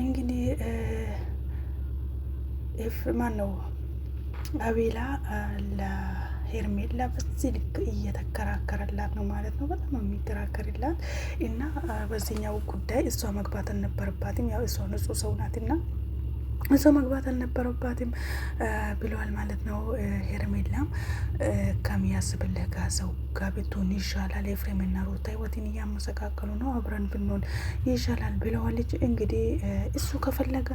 እንግዲህ ማን ነው አቤላ ለሄርሜላ በዚህ ልክ እየተከራከረላት ነው ማለት ነው። በጣም የሚከራከርላት እና በዚህኛው ጉዳይ እሷ መግባት አልነበረባትም። ያው እሷ ንጹህ ሰው ናትና እሷ መግባት አልነበረባትም ብለዋል ማለት ነው። ሄርሜላም ከሚያስብልህ ጋር ሰው ጋር ብትሆን ይሻላል፣ ኤፍሬምና ሩታ ህይወትን እያመሰቃቀሉ ነው፣ አብረን ብንሆን ይሻላል ብለዋለች። እንግዲህ እሱ ከፈለገ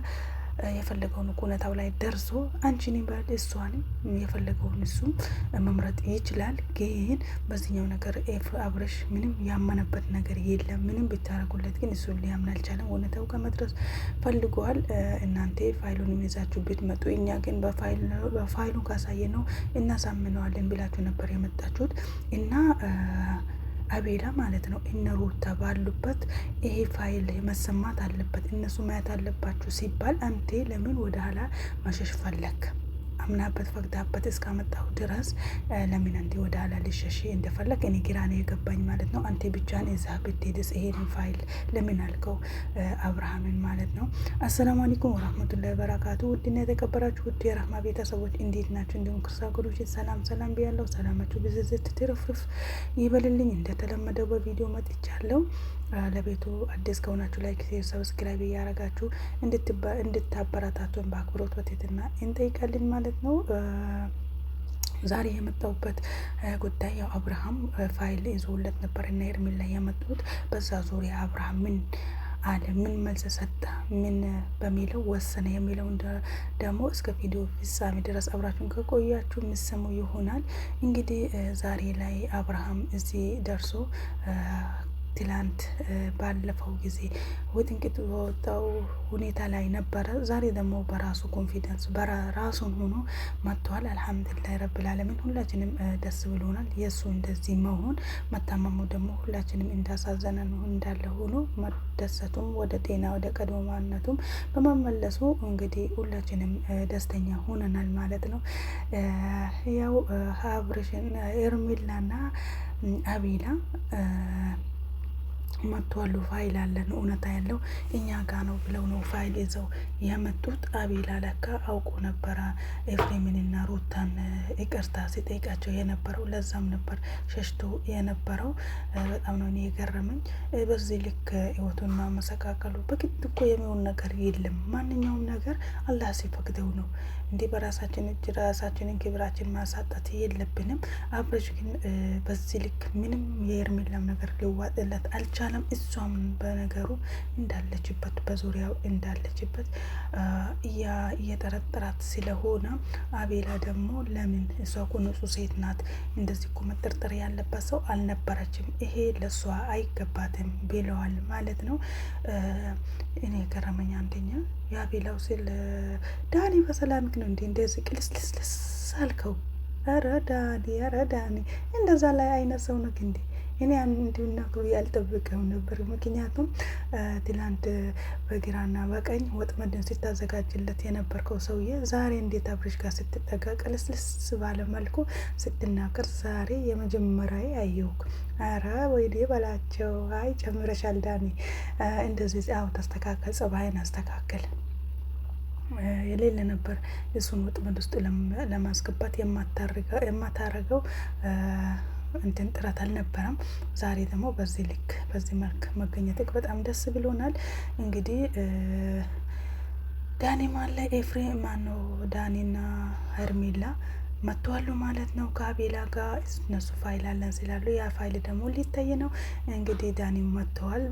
የፈለገውን እውነታው ላይ ደርሶ አንቺን ይበል እሷን የፈለገውን እሱ መምረጥ ይችላል። ግን በዚህኛው ነገር አብረሽ ምንም ያመነበት ነገር የለም። ምንም ብታረጉለት ግን እሱን ሊያምን አልቻለም። እውነታው ከመድረስ ፈልገዋል። እናንተ ፋይሉን ይዛችሁ ብትመጡ እኛ ግን በፋይሉ ካሳየ ነው እናሳምነዋለን ብላችሁ ነበር የመጣችሁት እና አቤላ ማለት ነው እነ ሩታ ባሉበት ይሄ ፋይል መሰማት አለበት፣ እነሱ ማየት አለባችሁ ሲባል አንተ ለምን ወደ ኋላ ማሸሽ ፈለክ? አምናበት ፈቅዳበት እስካመጣሁ ድረስ ለምን አንተ ወደ ኋላ ልሸሽ እንደፈለግ እኔ ግራ ነው የገባኝ ማለት ነው። አንተ ብቻን እዛ ብትሄድስ ይሄንን ፋይል ለምን አልከው አብርሃምን ማለት ነው። አሰላሙ አለይኩም ወራህመቱላሂ ወበረካቱ። ውድና የተከበራችሁ ውድ የራህማ ቤተሰቦች እንዴት ናችሁ? እንዲሁም ክርስቲያኖች ሰላም ብያለሁ። ሰላማችሁ ብዝዝት ትርፍርፍ ይበልልኝ። እንደተለመደው በቪዲዮ መጥቻለሁ። ለቤቱ አዲስ ከሆናችሁ ላይክ፣ ሼር፣ ሰብስክራይብ እያደረጋችሁ እንድታበረታቱን በአክብሮት በትህትና እንጠይቃለን ማለት ነው። ዛሬ የመጣሁበት ጉዳይ ያው አብርሃም ፋይል ይዞለት ነበር እና ሄርሜላ የመጡት በዛ ዙሪያ አብርሃም ምን አለ፣ ምን መልስ ሰጠ፣ ምን በሚለው ወሰነ የሚለው ደግሞ እስከ ቪዲዮ ፍጻሜ ድረስ አብራችሁን ከቆያችሁ የምትሰሙ ይሆናል። እንግዲህ ዛሬ ላይ አብርሃም እዚህ ደርሶ ትላንት ባለፈው ጊዜ ውጥንቅጥ በወጣው ሁኔታ ላይ ነበረ። ዛሬ ደግሞ በራሱ ኮንፊደንስ በራሱን ሆኖ መጥቷል። አልሐምዱሊላህ ረብል ዓለሚን ሁላችንም ደስ ብሎናል። የእሱ እንደዚህ መሆን መታመሙ ደግሞ ሁላችንም እንዳሳዘነ ነው እንዳለ ሆኖ መደሰቱም ወደ ጤና ወደ ቀድሞ ማንነቱም በመመለሱ እንግዲህ ሁላችንም ደስተኛ ሆነናል ማለት ነው። ያው አብርሽን ሄርሜላና አቤላ መጥቷሉ። ፋይል አለን እውነታ ያለው እኛ ጋ ነው ብለው ነው ፋይል ይዘው የመጡት። አቤላ ለካ አውቆ ነበረ ኤፍሬምንና ሩታን ይቅርታ ሲጠይቃቸው የነበረው። ለዛም ነበር ሸሽቶ የነበረው። በጣም ነው እኔ የገረመኝ በዚህ ልክ ህይወቱን ማመሰቃቀሉ። በግድ እኮ የሚሆን ነገር የለም። ማንኛውም ነገር አላህ ሲፈቅደው ነው። እንዲህ በራሳችን እጅ ራሳችንን ክብራችን ማሳጣት የለብንም። አብረሽ ግን በዚህ ልክ ምንም የሄርሜላም ነገር ሊዋጥለት አልቻለም። እሷም በነገሩ እንዳለችበት በዙሪያው እንዳለችበት እየጠረጠራት ስለሆነ አቤላ ደግሞ ለምን እሷ እኮ ንጹህ ሴት ናት፣ እንደዚህ እኮ መጠርጠር ያለባት ሰው አልነበረችም፣ ይሄ ለእሷ አይገባትም ብለዋል ማለት ነው። እኔ ገረመኝ አንደኛ የአቤላው ስል ዳኒ በሰላም ነው እንዴ እንደዚህ ቅልስልስልስ አልከው? ኧረ ዳኒ እንደዛ ላይ አይነት ሰው ነው እንዴ? እኔ እንዲሁ ያልጠብቀው ነበር። ምክንያቱም ትላንት በግራና በቀኝ ወጥመድን ስታዘጋጅለት የነበርከው ሰውዬ ዛሬ እንዴት አብርሽ ጋር ስትጠጋ ቅልስልስ ባለ መልኩ ስትናገር ዛሬ የመጀመሪያ አየሁክ። አረ ወይዴ በላቸው። አይ ጨምረሻል ዳኒ። እንደዚህ ተስተካከል፣ ጸባይን አስተካከል። የሌለ ነበር እሱን ወጥመድ ውስጥ ለማስገባት የማታረገው እንትን ጥረት አልነበረም። ዛሬ ደግሞ በዚህ ልክ በዚህ መልክ መገኘትክ በጣም ደስ ብሎናል። እንግዲህ ዳኒ ማለ ኤፍሬም ማነው ዳኒና ሄርሜላ መጥተዋል ማለት ነው። ከአቤላ ጋር እነሱ ፋይል አለን ስላሉ ያ ፋይል ደግሞ ሊታይ ነው። እንግዲህ ዳኒ መጥተዋል።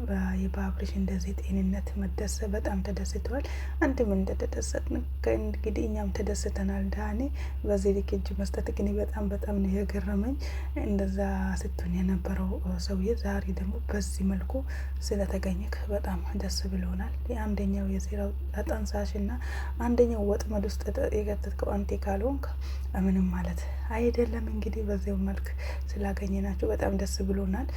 የባብሪሽ እንደዚህ ጤንነት መደሰ በጣም ተደስተዋል። አንድም እንደተደሰትን እንግዲህ እኛም ተደስተናል። ዳኒ በዚህ ልክ እጅ መስጠት ግን በጣም ነው የገረመኝ። እንደዛ ስትሆን የነበረው ሰውዬ ዛሬ ደግሞ በዚህ መልኩ ስለተገኘክ በጣም ደስ ብሎናል። የአንደኛው የዜራው ተጠንሳሽና አንደኛው ወጥመድ ውስጥ የገተትከው አንቴ ካልሆንክ ምንም ማለት አይደለም። እንግዲህ በዚያው መልክ ስላገኘናቸው በጣም ደስ ብሎናል።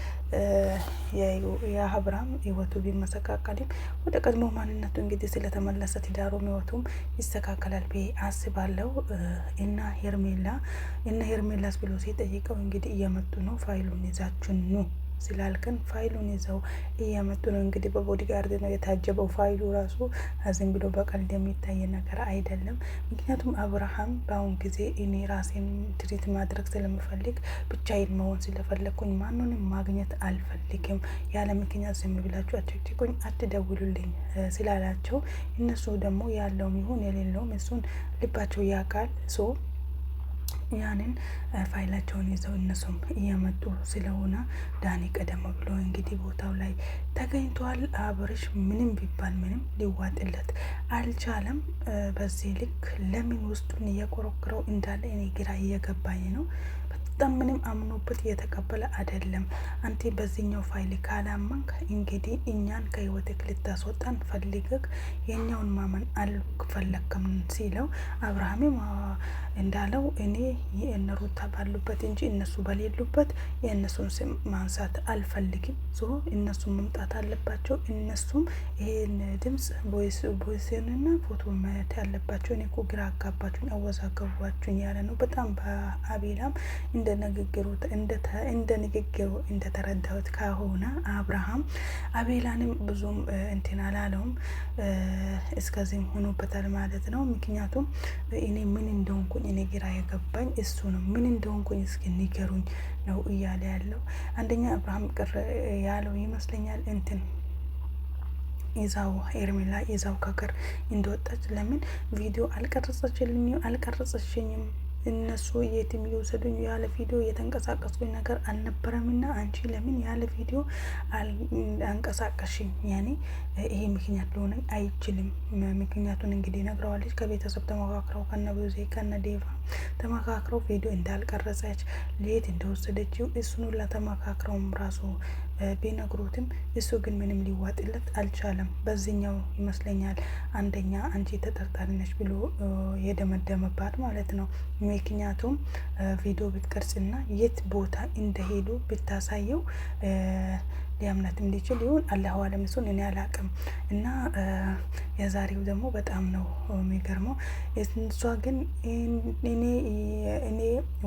የአብርሃም ህይወቱ ቢመሰቃቀልም ወደ ቀድሞ ማንነቱ እንግዲህ ስለተመለሰ ትዳሩም ህይወቱም ይስተካከላል ብዬ አስባለሁ። እና ሄርሜላስ ብሎ ሲጠይቀው እንግዲህ እየመጡ ነው፣ ፋይሉን ይዛችሁ ኑ ስላልከን ፋይሉን ይዘው እየመጡ ነው። እንግዲህ በቦዲጋርድ ነው የታጀበው። ፋይሉ ራሱ ዝም ብሎ በቀልድ የሚታይ ነገር አይደለም። ምክንያቱም አብርሃም በአሁን ጊዜ እኔ ራሴን ትሪት ማድረግ ስለምፈልግ ብቻዬን መሆን ስለፈለግኩኝ ማንንም ማግኘት አልፈልግም፣ ያለ ምክንያት ዝም ብላችሁ አትጨቅጭቁኝ፣ አትደውሉልኝ ስላላቸው እነሱ ደግሞ ያለውም ይሁን የሌለውም እሱን ልባቸው ያውቃል። ያንን ፋይላቸውን ይዘው እነሱም እየመጡ ስለሆነ ዳኒ ቀደም ብሎ እንግዲህ ቦታው ላይ ተገኝተዋል። አብርሽ ምንም ቢባል ምንም ሊዋጥለት አልቻለም። በዚህ ልክ ለምን ውስጡን እየቆረቆረው እንዳለ እኔ ግራ እየገባኝ ነው። በጣም ምንም አምኖበት እየተቀበለ አይደለም። አንተ በዚህኛው ፋይል ካላመንክ እንግዲህ እኛን ከህይወትክ ልታስወጣን ፈልገክ የኛውን ማመን አልፈለግክም ሲለው አብርሃምም እንዳለው እኔ የእነሩታ ባሉበት እንጂ እነሱ በሌሉበት የእነሱን ስም ማንሳት አልፈልግም። እነሱም መምጣት አለባቸው። እነሱም ይሄን ድምጽ ቦይስንና ፎቶ ማየት ያለባቸው። እኔ እኮ ግራ አጋባችሁኝ፣ አወዛገቧችሁኝ ያለ ነው። በጣም በአቤላም እንደ ንግግሩ እንደተረዳሁት ከሆነ አብርሃም አቤላንም ብዙም እንትን አላለውም፣ እስከዚህም ሆኖበታል ማለት ነው። ምክንያቱም እኔ ምን እንደሆንኩኝ እኔ ግራ የገባኝ እሱ ነው። ምን እንደሆንኩኝ እስኪ ንገሩኝ ነው እያለ ያለው። አንደኛ አብርሃም ቅር ያለው ይመስለኛል እንትን ይዛው ሄርሜላ ይዛው ከሀገር እንደወጣች ለምን ቪዲዮ አልቀረጸችኝም እነሱ የትም ይወሰዱኝ ያለ ቪዲዮ የተንቀሳቀስኩኝ ነገር አልነበረምና አንቺ ለምን ያለ ቪዲዮ አንቀሳቀሽኝ? ያኔ ይሄ ምክንያት ሊሆን አይችልም። ምክንያቱን እንግዲህ ነግረዋለች። ከቤተሰብ ተመካክረው ከነ ብዙ ከነ ዴቫ ተመካክረው ቪዲዮ እንዳልቀረጸች ሌት እንደወሰደችው እሱን ሁላ ተመካክረውም ራሱ ቢነግሩትም እሱ ግን ምንም ሊዋጥለት አልቻለም። በዚህኛው ይመስለኛል አንደኛ አንቺ ተጠርጣሪ ነች ብሎ የደመደመባት ማለት ነው። ምክንያቱም ቪዲዮ ብትቀርጽና የት ቦታ እንደሄዱ ብታሳየው ሊያምናት እንዲችል ይሁን አላሁ አለም፣ እሱን እኔ አላቅም። እና የዛሬው ደግሞ በጣም ነው የሚገርመው። እሷ ግን እኔ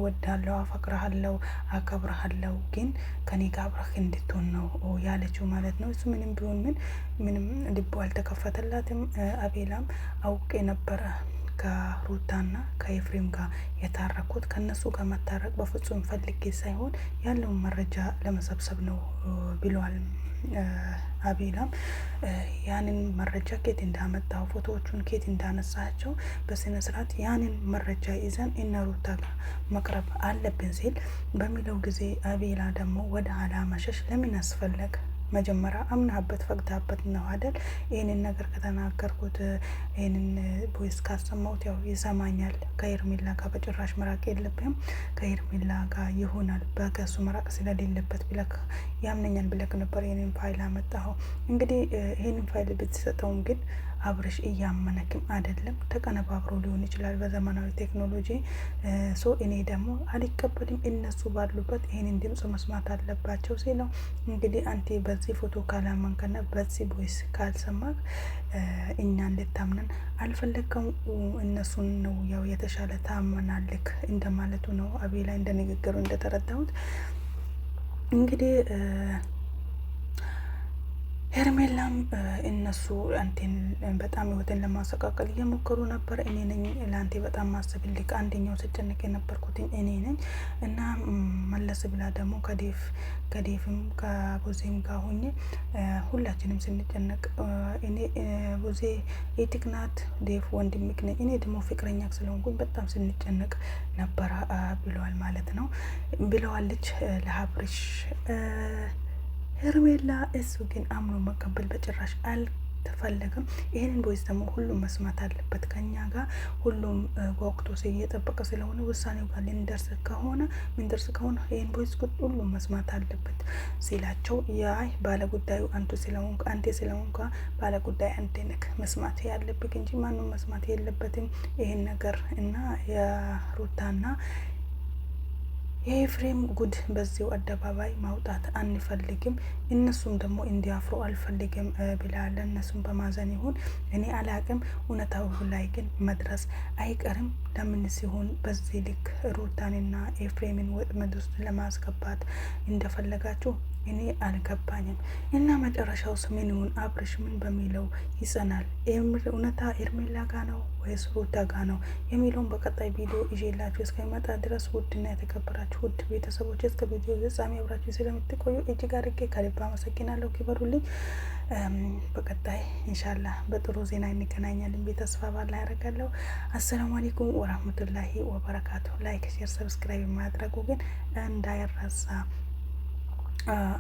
ወዳለው አፈቅረሃለው አከብረሃለው ግን ከኔ ጋር አብረህ እንድትሆን ነው ያለችው ማለት ነው። እሱ ምንም ቢሆን ምንም ልቦ አልተከፈተላትም። አቤላም አውቄ ነበረ ከሩታና ከኤፍሬም ጋር የታረኩት ከነሱ ጋር መታረቅ በፍጹም ፈልጌ ሳይሆን ያለውን መረጃ ለመሰብሰብ ነው ብለዋል። አቤላም ያንን መረጃ ኬት እንዳመጣው ፎቶዎቹን ኬት እንዳነሳቸው በስነ ስርዓት ያንን መረጃ ይዘን እነ ሩታ ጋር መቅረብ አለብን ሲል በሚለው ጊዜ አቤላ ደግሞ ወደ ኋላ መሸሽ ለምን አስፈለገ? መጀመሪያ አምናበት ፈቅዳበት ነው አይደል? ይህንን ነገር ከተናገርኩት ይህንን ቦይስ ካሰማሁት ያው ይሰማኛል። ከሄርሜላ ጋር በጭራሽ መራቅ የለብህም፣ ከሄርሜላ ጋር ይሆናል በከሱ መራቅ ስለሌለበት ብለክ ያምነኛል ብለክ ነበር ይህንን ፋይል አመጣኸው። እንግዲህ ይህንን ፋይል ብትሰጠውም ግን አብርሽ እያመነክም አይደለም፣ ተቀነባብሮ ሊሆን ይችላል በዘመናዊ ቴክኖሎጂ። እኔ ደግሞ አልቀበልም፣ እነሱ ባሉበት ይህንን ድምጽ መስማት አለባቸው ሲለው እንግዲህ አንተ በዚህ ፎቶ ካላመንከና በዚህ ቦይስ ካልሰማክ እኛን ልታምነን አልፈለግከው፣ እነሱን ነው ያው የተሻለ ታመናልክ እንደማለቱ ነው። አቤላ እንደ ንግግሩ እንደተረዳሁት እንግዲህ ሄርሜላም እነሱ አንቴን በጣም ህይወትን ለማሰቃቀል እየሞከሩ ነበር። እኔ ነኝ ለአንቴ በጣም ማስብልክ፣ አንደኛው ስጨነቅ የነበርኩትኝ እኔ ነኝ እና መለስ ብላ ደግሞ ከዴፍም ከቡዜም ጋር ሆኜ ሁላችንም ስንጨነቅ እኔ ቡዜ የትክናት ዴፍ ወንድምክ ነኝ፣ እኔ ደግሞ ፍቅረኛ ስለሆንኩኝ በጣም ስንጨነቅ ነበረ ብለዋል ማለት ነው ብለዋለች ለአብርሽ ሄርሜላ። እሱ ግን አምኖ መቀበል በጭራሽ አልተፈለገም። ይህንን ቦይስ ደግሞ ሁሉም መስማት አለበት። ከኛ ጋር ሁሉም ወቅቱ እየጠበቀ ስለሆነ ውሳኔው ጋር ልንደርስ ከሆነ ይህን ቦይስ ሁሉም መስማት አለበት ሲላቸው ያይ ባለጉዳዩ አንተ ስለሆንኩ ባለጉዳይ አንተ ነህ መስማት ያለብህ እንጂ ማንም መስማት የለበትም ይህን ነገር እና የሩታና የኤፍሬም ጉድ በዚሁ አደባባይ ማውጣት አንፈልግም፣ እነሱም ደግሞ እንዲያፍሩ አልፈልግም ብላለ። እነሱም በማዘን ይሁን እኔ አላቅም፣ እውነታው ላይ ግን መድረስ አይቀርም። ለምን ሲሆን በዚህ ልክ ሩታንና ኤፍሬምን ወጥመድ ውስጥ ለማስገባት እንደፈለጋችሁ እኔ አልገባኝም። እና መጨረሻው ምን ይሁን? አብርሽ ምን በሚለው ይጸናል? እውነታ ኤርሜላ ጋ ነው ወይስ ሩታ ጋ ነው የሚለውን በቀጣይ ቪዲዮ ይዤላችሁ እስከሚመጣ ድረስ ውድና የተከበራችሁ ውድ ቤተሰቦች እስከ ቪዲዮ ፍጻሜ አብራችሁ ስለምትቆዩ እጅግ አድርጌ ከልብ አመሰግናለሁ። ክበሩልኝ። በቀጣይ ኢንሻላህ በጥሩ ዜና እንገናኛለን ቤት ተስፋ ባላ ያደርጋለሁ። አሰላሙ አለይኩም ወራህመቱላሂ ወበረካቱ። ላይክ፣ ሼር፣ ሰብስክራይብ ማድረጉ ግን እንዳይረሳ።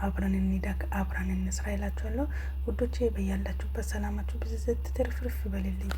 አብረን እንደግ አብረን እንስራ ይላችኋለሁ ውዶቼ። በያላችሁበት ሰላማችሁ ብዝዝት ትርፍርፍ ይበልልኝ።